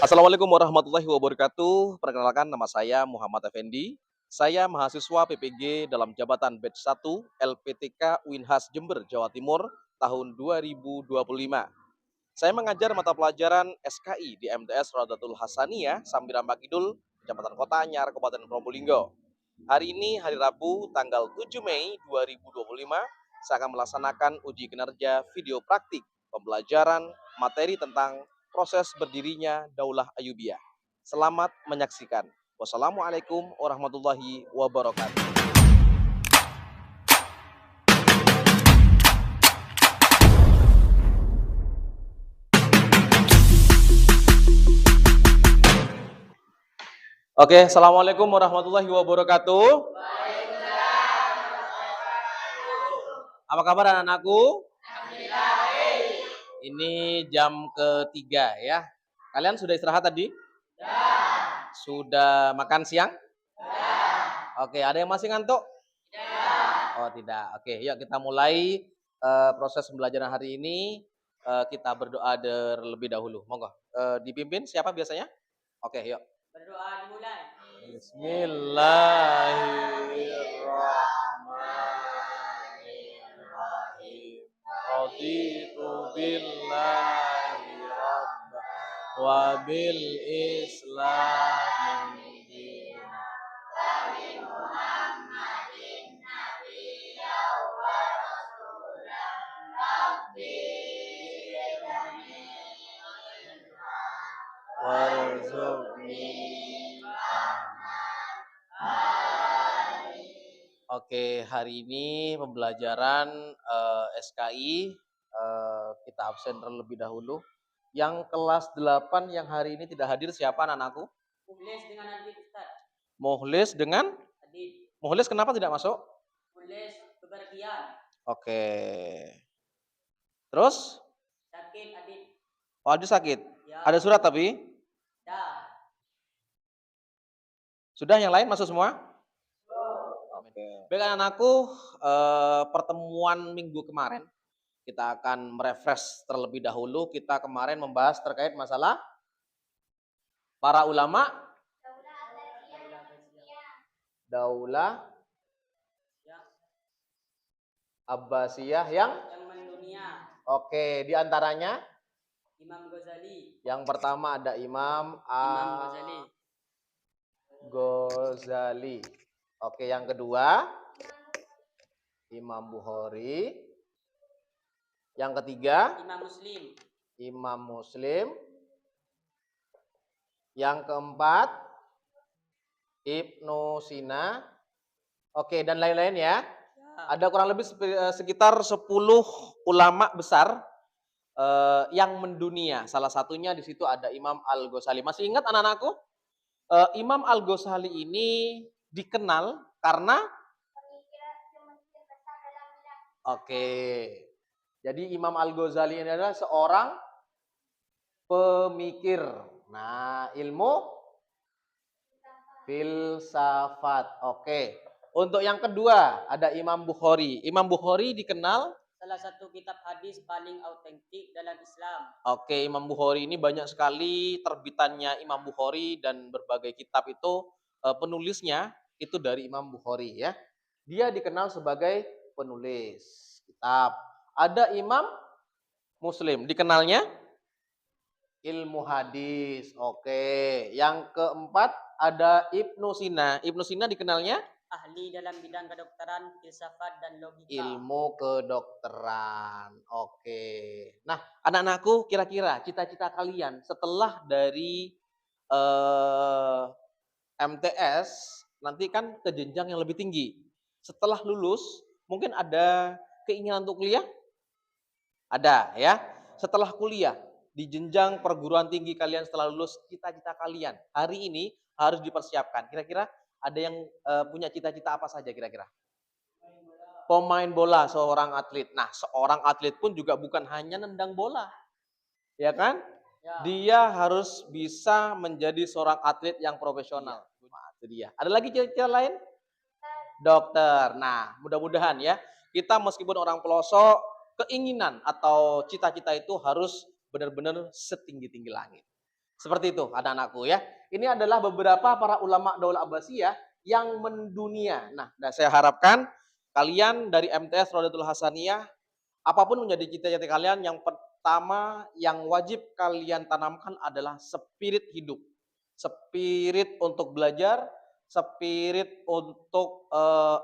Assalamualaikum warahmatullahi wabarakatuh. Perkenalkan, nama saya Muhammad Effendi. Saya mahasiswa PPG dalam jabatan Batch 1 LPTK Winhas Jember, Jawa Timur tahun 2025. Saya mengajar mata pelajaran SKI di MTS Radatul Hasaniyah, Sambirampak Kidul, Kecamatan Kota Anyar, Kabupaten Probolinggo. Hari ini hari Rabu tanggal 7 Mei 2025, saya akan melaksanakan uji kinerja video praktik pembelajaran materi tentang proses berdirinya Daulah Ayyubiyah. Selamat menyaksikan. Wassalamualaikum warahmatullahi wabarakatuh. Oke, assalamualaikum warahmatullahi wabarakatuh. Apa kabar anak-anakku? Ini jam ketiga ya. Kalian sudah istirahat tadi? Sudah makan siang? Oke, ada yang masih ngantuk? Oh tidak. Oke, yuk kita mulai proses pembelajaran hari ini. Kita berdoa terlebih dahulu. Monggo. Dipimpin siapa biasanya? Oke, yuk. Berdoa dimulai. Bismillahirrahmanirrahim. Raditu billahi rabba wa bil islami dina. Warzuqni. Oke, hari ini pembelajaran SKI kita absen terlebih dahulu. Yang kelas 8 yang hari ini tidak hadir siapa anak-anakku? Muhlis dengan Adit Ustaz. Muhlis dengan Adit. Muhlis kenapa tidak masuk? Muhlis bepergian. Oke. Terus? Sakit Adit. Oh, Adit sakit. Ya. Ada surat tapi? Dah. Sudah yang lain masuk semua? Baik anak-anakku, pertemuan minggu kemarin kita akan merefresh terlebih dahulu. Kita kemarin membahas terkait masalah para ulama Daulah Ya. Abbasiyah yang mendunia. oke, di antaranya Imam Ghazali. yang pertama ada Imam Ghazali. Ghazali. Oke, yang kedua Imam Bukhari. Yang ketiga Imam Muslim. Yang keempat Ibnu Sina. Oke, dan lain-lain ya. Ada kurang lebih sekitar 10 ulama besar yang mendunia. Salah satunya di situ ada Imam Al-Ghazali. Masih ingat anak-anakku? Imam Al-Ghazali ini dikenal karena jadi Imam Al-Ghazali ini adalah seorang pemikir. Nah, ilmu filsafat. Oke. Untuk yang kedua ada Imam Bukhari. Imam Bukhari dikenal salah satu kitab hadis paling autentik dalam Islam. Oke, Imam Bukhari ini banyak sekali terbitannya Imam Bukhari dan berbagai kitab itu penulisnya itu dari Imam Bukhari ya. Dia dikenal sebagai penulis kitab. Ada Imam Muslim, dikenalnya ilmu hadis. Oke. Yang keempat ada Ibnu Sina. Ibnu Sina dikenalnya ahli dalam bidang kedokteran, filsafat dan logika. Ilmu kedokteran. Oke. Nah, anak-anakku, kira-kira cita-cita kalian setelah dari MTS nanti kan ke jenjang yang lebih tinggi. Setelah lulus, mungkin ada keinginan untuk kuliah? Ada ya. Setelah kuliah di jenjang perguruan tinggi kalian setelah lulus, cita-cita kalian hari ini harus dipersiapkan. Kira-kira ada yang punya cita-cita apa saja kira-kira? Pemain bola, seorang atlet. Nah, seorang atlet pun juga bukan hanya nendang bola. Ya kan? Ya. Dia harus bisa menjadi seorang atlet yang profesional. Nah, itu dia. Ada lagi cita-cita lain? Dokter. Nah, mudah-mudahan ya, kita meskipun orang pelosok, keinginan atau cita-cita itu harus benar-benar setinggi-tinggi langit. Seperti itu anak-anakku ya. Ini adalah beberapa para ulama Daulah Abbasiyah yang mendunia. Nah, dan saya harapkan kalian dari MTS Rodatul Hasaniyah, apapun menjadi cita-cita kalian, yang pertama yang wajib kalian tanamkan adalah spirit hidup. Spirit untuk belajar, spirit untuk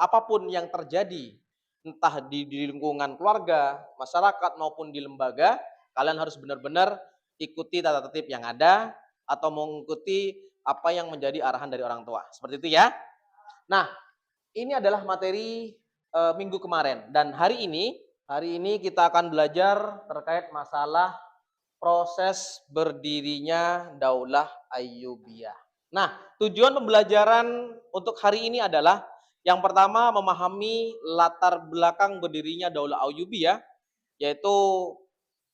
apapun yang terjadi, entah di lingkungan keluarga, masyarakat maupun di lembaga, kalian harus benar-benar ikuti tata tertib yang ada atau mengikuti apa yang menjadi arahan dari orang tua. Seperti itu ya. Nah, ini adalah materi minggu kemarin dan hari ini kita akan belajar terkait masalah proses berdirinya Daulah Ayyubiyah. Nah, tujuan pembelajaran untuk hari ini adalah yang pertama memahami latar belakang berdirinya Daulah Ayyubiyah, yaitu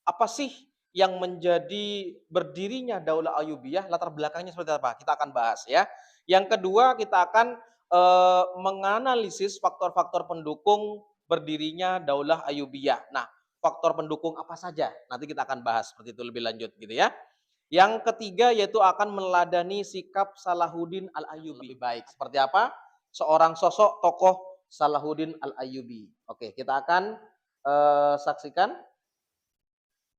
apa sih yang menjadi berdirinya Daulah Ayyubiyah, latar belakangnya seperti apa? Kita akan bahas ya. Yang kedua, kita akan menganalisis faktor-faktor pendukung berdirinya Daulah Ayyubiyah. Nah, faktor pendukung apa saja? Nanti kita akan bahas seperti itu lebih lanjut gitu ya. Yang ketiga yaitu akan meneladani sikap Salahuddin Al-Ayyubi. Lebih baik. Seperti apa? Seorang sosok tokoh Salahuddin Al-Ayyubi. Oke, kita akan saksikan.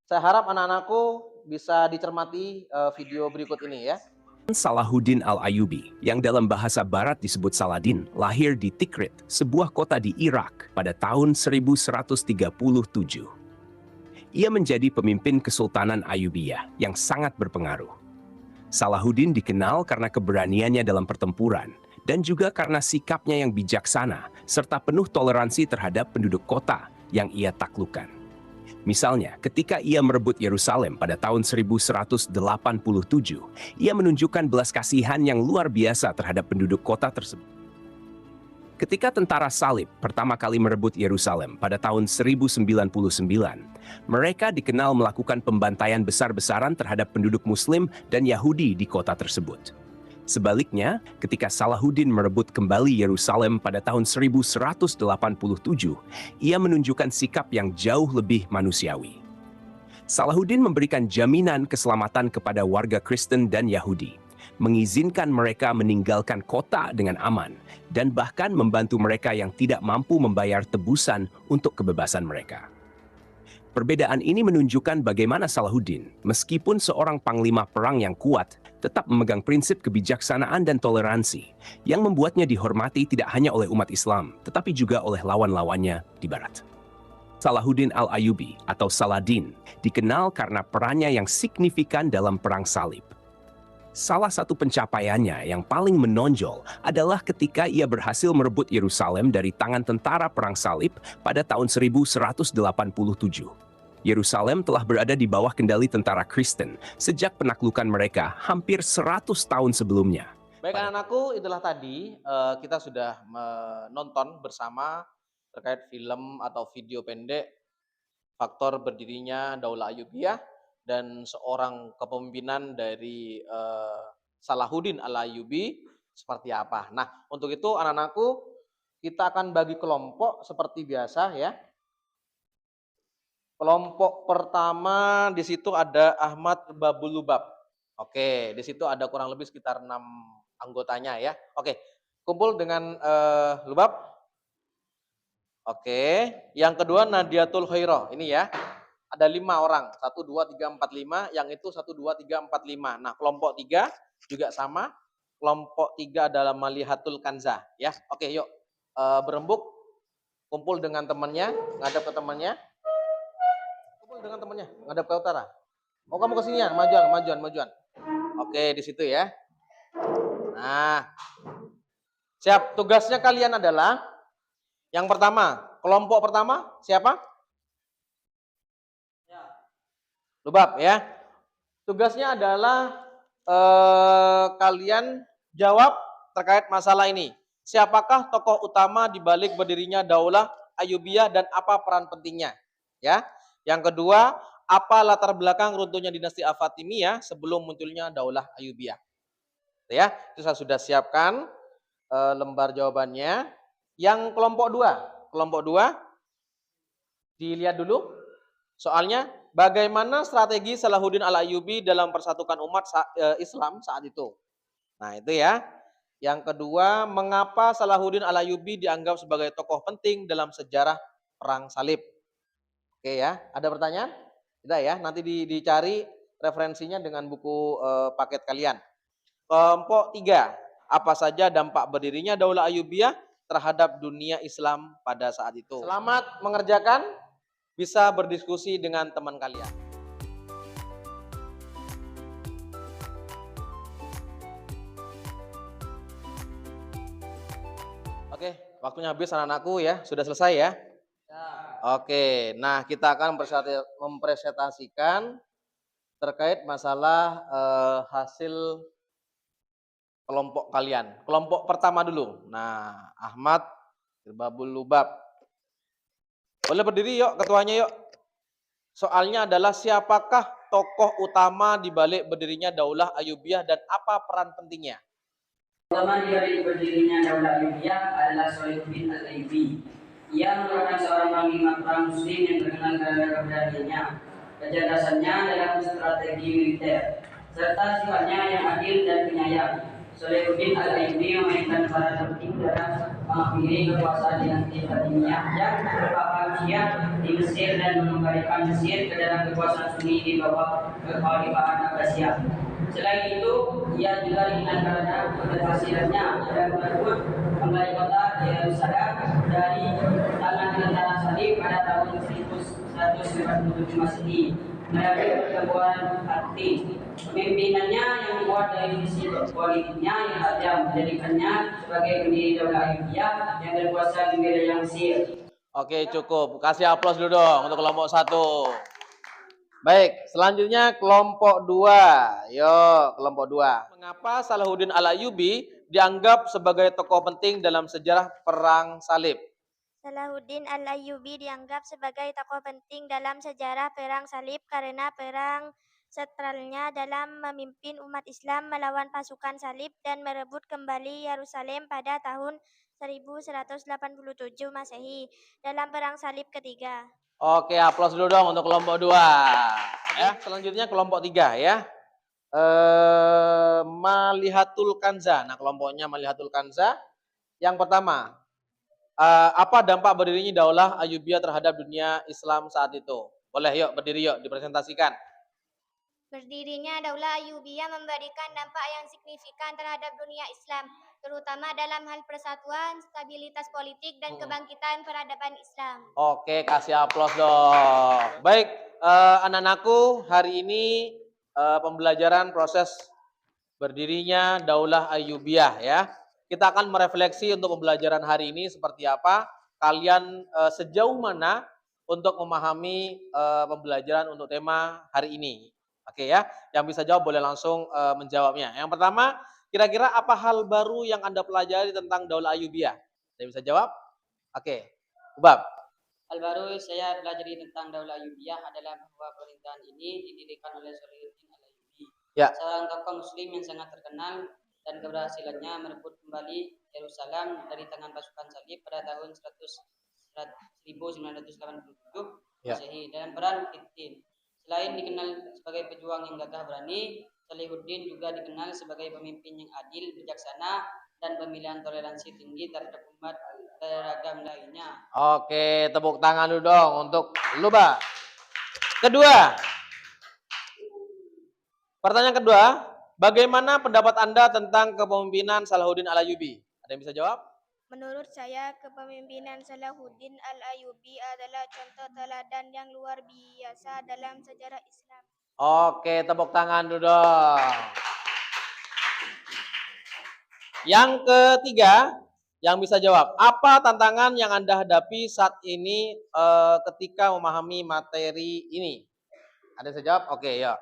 Saya harap anak-anakku bisa dicermati video berikut ini ya. Salahuddin Al-Ayyubi, yang dalam bahasa barat disebut Saladin, lahir di Tikrit, sebuah kota di Irak pada tahun 1137. Ia menjadi pemimpin Kesultanan Ayyubiyah yang sangat berpengaruh. Salahuddin dikenal karena keberaniannya dalam pertempuran dan juga karena sikapnya yang bijaksana serta penuh toleransi terhadap penduduk kota yang ia taklukkan. Misalnya, ketika ia merebut Yerusalem pada tahun 1187, ia menunjukkan belas kasihan yang luar biasa terhadap penduduk kota tersebut. Ketika tentara Salib pertama kali merebut Yerusalem pada tahun 1099, mereka dikenal melakukan pembantaian besar-besaran terhadap penduduk Muslim dan Yahudi di kota tersebut. Sebaliknya, ketika Salahuddin merebut kembali Yerusalem pada tahun 1187, ia menunjukkan sikap yang jauh lebih manusiawi. Salahuddin memberikan jaminan keselamatan kepada warga Kristen dan Yahudi, mengizinkan mereka meninggalkan kota dengan aman, dan bahkan membantu mereka yang tidak mampu membayar tebusan untuk kebebasan mereka. Perbedaan ini menunjukkan bagaimana Salahuddin, meskipun seorang panglima perang yang kuat, tetap memegang prinsip kebijaksanaan dan toleransi yang membuatnya dihormati tidak hanya oleh umat Islam, tetapi juga oleh lawan-lawannya di barat. Salahuddin Al-Ayyubi atau Saladin dikenal karena perannya yang signifikan dalam Perang Salib. Salah satu pencapaiannya yang paling menonjol adalah ketika ia berhasil merebut Yerusalem dari tangan tentara Perang Salib pada tahun 1187. Yerusalem telah berada di bawah kendali tentara Kristen sejak penaklukan mereka hampir 100 tahun sebelumnya. Baik anak-anakku, itulah tadi kita sudah menonton bersama terkait film atau video pendek faktor berdirinya Daulah Ayyubiyah dan seorang kepemimpinan dari Salahuddin Al-Ayyubi seperti apa. Nah, untuk itu anak-anakku kita akan bagi kelompok seperti biasa ya. Kelompok pertama di situ ada Ahmad Babul Lubab. Oke, di situ ada kurang lebih sekitar 6 anggotanya ya. Oke, kumpul dengan Lubab. Oke, yang kedua Nadiatul Khairah. Ini ya. Ada 5 orang. 1 2 3 4 5, yang itu 1 2 3 4 5. Nah, kelompok 3 juga sama. Kelompok 3 adalah Malihatul Kanzah ya. Oke, yuk. Berembuk kumpul dengan temannya, ngadap ke temannya. Dengan temannya ngadap ke utara. Oh, kamu ke sini ya, majuan. Oke, di situ ya. Nah, siap. Tugasnya kalian adalah yang pertama, kelompok pertama siapa? Lubab ya. Tugasnya adalah kalian jawab terkait masalah ini. Siapakah tokoh utama di balik berdirinya Daulah Ayyubiyah dan apa peran pentingnya? Ya. Yang kedua, apa latar belakang runtuhnya dinasti Al-Fatimiyah sebelum munculnya Daulah Ayyubiyah? Ya, itu saya sudah siapkan lembar jawabannya. Yang kelompok 2 dilihat dulu. Soalnya Bagaimana strategi Salahuddin Al-Ayyubi dalam persatukan umat Islam saat itu? Nah, itu ya. Yang kedua, mengapa Salahuddin Al-Ayyubi dianggap sebagai tokoh penting dalam sejarah Perang Salib? Oke ya, ada pertanyaan? Tidak ya, nanti dicari referensinya dengan buku paket kalian. Kelompok 3, apa saja dampak berdirinya Daulah Ayyubiyah terhadap dunia Islam pada saat itu? Selamat mengerjakan, bisa berdiskusi dengan teman kalian. Oke, waktunya habis anak-anakku ya, sudah selesai ya? Oke, nah kita akan mempresentasikan terkait masalah hasil kelompok kalian. Kelompok pertama dulu. Nah, Ahmad Irbabul Lubab. Boleh berdiri yuk, ketuanya yuk. Soalnya adalah siapakah tokoh utama di balik berdirinya Daulah Ayyubiyah dan apa peran pentingnya? Utama di balik berdirinya Daulah Ayyubiyah adalah Salahuddin Al-Ayyubi. Ia merupakan seorang panglima perang muslim yang terkenal karena keberaniannya, kecerdasannya dalam strategi militer, serta sifatnya yang adil dan penyayang. Salahuddin Al-Ayyubi memainkan peran penting dalam mengakhiri kekuasaan dinasti Fatimiyah yang merupakan Syiah di Mesir dan mengembalikan Mesir ke dalam kekuasaan Sunni di bawah kekhalifahan Abbasiyah. Selain itu, ia juga dikenal karena keberhasilannya dalam merebut kembali kota Yerusalem dari tangan tentara Salib pada tahun 1187 Masehi melalui pertempuran Hattin. Pemimpinannya yang kuat dari sisi politiknya yang tajam menjadikannya sebagai pendiri Daulah Ayyubiyah yang berkuasa di wilayah Mesir. Oke, cukup. Kasih aplaus dulu dong untuk kelompok 1. Baik, selanjutnya kelompok 2. Yo, kelompok 2. Mengapa Salahuddin Al-Ayyubi dianggap sebagai tokoh penting dalam sejarah Perang Salib? Salahuddin Al-Ayyubi dianggap sebagai tokoh penting dalam sejarah Perang Salib karena perang sentralnya dalam memimpin umat Islam melawan pasukan Salib dan merebut kembali Yerusalem pada tahun 1187 Masehi dalam Perang Salib ketiga. Oke, aplaus dulu dong untuk kelompok 2. Ya, selanjutnya kelompok 3 ya. Malihatul Kanza. Nah, kelompoknya Malihatul Kanza. Yang pertama, apa dampak berdirinya Daulah Ayyubiyah terhadap dunia Islam saat itu? Boleh yuk, berdiri yuk, dipresentasikan. Berdirinya Daulah Ayyubiyah memberikan dampak yang signifikan terhadap dunia Islam, terutama dalam hal persatuan, stabilitas politik, dan kebangkitan peradaban Islam. Oke, kasih aplaus dong. Baik, anak-anakku, hari ini pembelajaran proses berdirinya Daulah Ayyubiyah ya. Kita akan merefleksi untuk pembelajaran hari ini seperti apa. Kalian sejauh mana untuk memahami pembelajaran untuk tema hari ini. Oke ya, yang bisa jawab boleh langsung menjawabnya. Yang pertama, kira-kira apa hal baru yang Anda pelajari tentang Daulah Ayyubiyah? Ada yang bisa jawab? Oke, Ubab. Hal baru saya pelajari tentang Daulah Ayyubiyah adalah bahwa pemerintahan ini didirikan oleh Salahuddin Al-Ayyubi, Ya. seorang tokoh muslim yang sangat terkenal dan keberhasilannya merebut kembali Yerusalem dari tangan pasukan Salib pada tahun 1987 Masehi dalam perang Hattin. Selain dikenal sebagai pejuang yang gagah berani, Salahuddin juga dikenal sebagai pemimpin yang adil, bijaksana, dan pemilihan toleransi tinggi terhadap umat beragam lainnya. Oke, tepuk tangan dulu dong untuk Luba. Kedua, pertanyaan kedua, bagaimana pendapat Anda tentang kepemimpinan Salahuddin Al-Ayyubi? Ada yang bisa jawab? Menurut saya, kepemimpinan Salahuddin Al-Ayyubi adalah contoh teladan yang luar biasa dalam sejarah Islam. Oke, tepuk tangan dulu dong. Yang ketiga, yang bisa jawab, apa tantangan yang Anda hadapi saat ini ketika memahami materi ini? Ada yang bisa jawab? Oke, ya.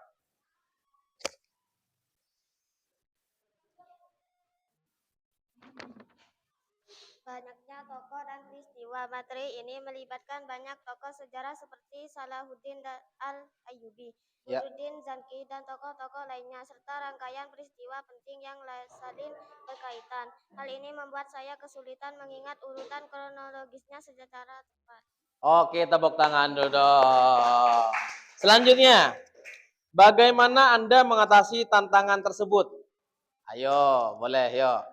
Banyaknya tokoh dan peristiwa. Materi ini melibatkan banyak tokoh sejarah seperti Salahuddin Al-Ayyubi, Nuruddin Zanki, dan tokoh-tokoh lainnya, serta rangkaian peristiwa penting yang saling berkaitan. Hal ini membuat saya kesulitan mengingat urutan kronologisnya secara tepat. Oke, tepuk tangan dulu dong. Selanjutnya, bagaimana Anda mengatasi tantangan tersebut? Ayo, boleh, yuk.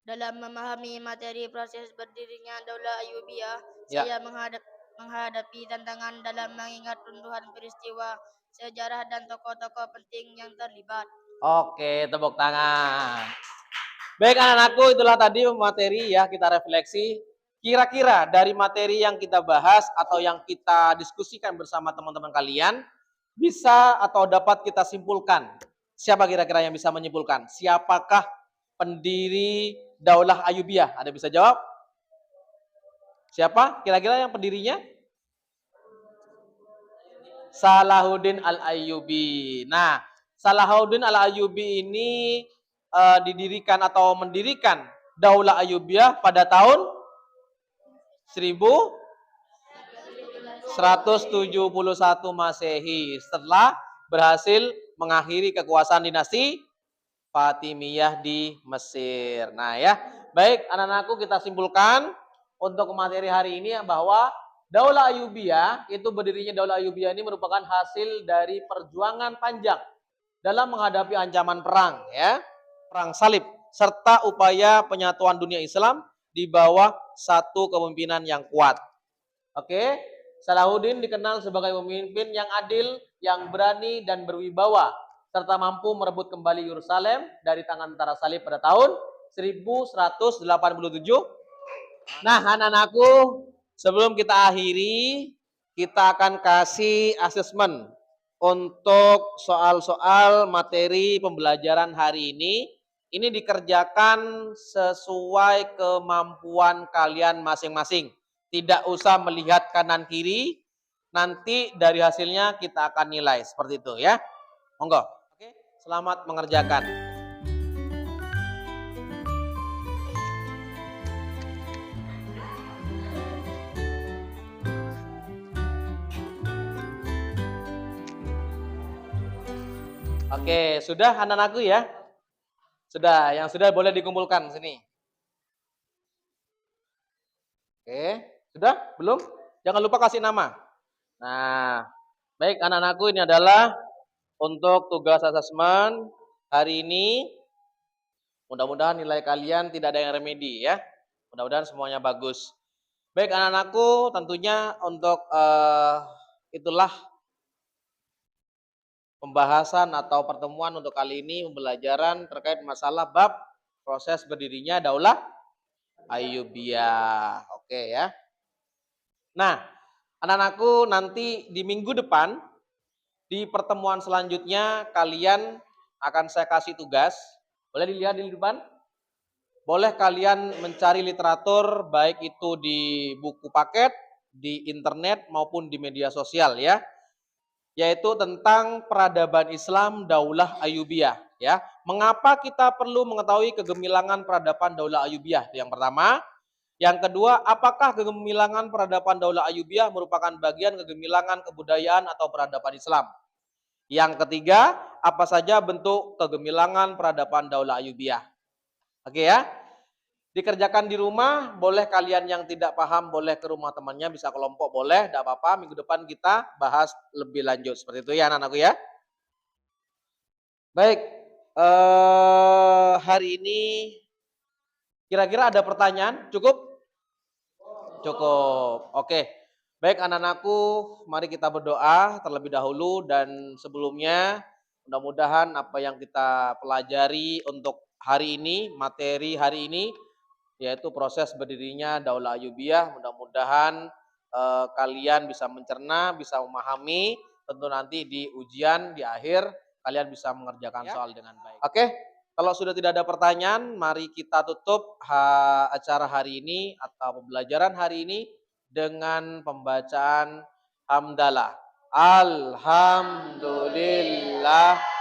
Dalam memahami materi proses berdirinya Daulah Ayyubiyah, Ya. saya menghadapi tantangan dalam mengingat runtuhan peristiwa sejarah dan tokoh-tokoh penting yang terlibat. Oke, tepuk tangan. Baik anak-anakku, itulah tadi materi ya, kita refleksi. Kira-kira dari materi yang kita bahas atau yang kita diskusikan bersama teman-teman kalian, bisa atau dapat kita simpulkan. Siapa kira-kira yang bisa menyimpulkan? Siapakah pendiri Daulah Ayyubiyah? Ada bisa jawab? Siapa kira-kira yang pendirinya? Salahuddin Al-Ayyubi. Nah, Salahuddin Al-Ayyubi ini didirikan atau mendirikan Daulah Ayyubiyah pada tahun 1171 Masehi setelah berhasil mengakhiri kekuasaan dinasti Fatimiyah di Mesir. Nah ya, baik anak-anakku, kita simpulkan untuk materi hari ini bahwa Daulah Ayyubiyah itu berdirinya Daulah Ayyubiyah ini merupakan hasil dari perjuangan panjang dalam menghadapi ancaman perang ya, perang salib serta upaya penyatuan dunia Islam di bawah satu kepemimpinan yang kuat. Oke, Salahuddin dikenal sebagai pemimpin yang adil, yang berani dan berwibawa serta mampu merebut kembali Yerusalem dari tangan tentara salib pada tahun 1187. Nah, anak-anakku, sebelum kita akhiri, kita akan kasih asesmen untuk soal-soal materi pembelajaran hari ini. Ini dikerjakan sesuai kemampuan kalian masing-masing. Tidak usah melihat kanan kiri, nanti dari hasilnya kita akan nilai seperti itu ya. Monggo. Oke, selamat mengerjakan. Oke, sudah anak-anakku ya? Sudah, yang sudah boleh dikumpulkan sini. Oke, sudah? Belum? Jangan lupa kasih nama. Nah, baik anak-anakku, ini adalah untuk tugas asesmen hari ini. Mudah-mudahan nilai kalian tidak ada yang remedi ya. Mudah-mudahan semuanya bagus. Baik anak-anakku, tentunya untuk itulah pembahasan atau pertemuan untuk kali ini, pembelajaran terkait masalah bab proses berdirinya Daulah Ayyubiyah. Oke ya. Nah, anak-anakku, nanti di minggu depan, di pertemuan selanjutnya kalian akan saya kasih tugas. Boleh dilihat di depan? Boleh kalian mencari literatur baik itu di buku paket, di internet maupun di media sosial ya. Yaitu tentang peradaban Islam Daulah Ayyubiyah ya. Mengapa kita perlu mengetahui kegemilangan peradaban Daulah Ayyubiyah? Yang pertama. Yang kedua, apakah kegemilangan peradaban Daulah Ayyubiyah merupakan bagian kegemilangan kebudayaan atau peradaban Islam? Yang ketiga, apa saja bentuk kegemilangan peradaban Daulah Ayyubiyah? Oke ya. Dikerjakan di rumah, boleh kalian yang tidak paham boleh ke rumah temannya, bisa kelompok boleh, tidak apa-apa. Minggu depan kita bahas lebih lanjut seperti itu ya anak-anakku ya. Baik, hari ini kira-kira ada pertanyaan? Cukup? Cukup. Oke. Baik anak-anakku, mari kita berdoa terlebih dahulu, dan sebelumnya mudah-mudahan apa yang kita pelajari untuk hari ini, materi hari ini, yaitu proses berdirinya Daulah Ayyubiyah, mudah-mudahan kalian bisa mencerna, bisa memahami, tentu nanti di ujian di akhir kalian bisa mengerjakan soal dengan baik. Oke, kalau sudah tidak ada pertanyaan, mari kita tutup acara hari ini atau pembelajaran hari ini dengan pembacaan hamdalah. Alhamdulillah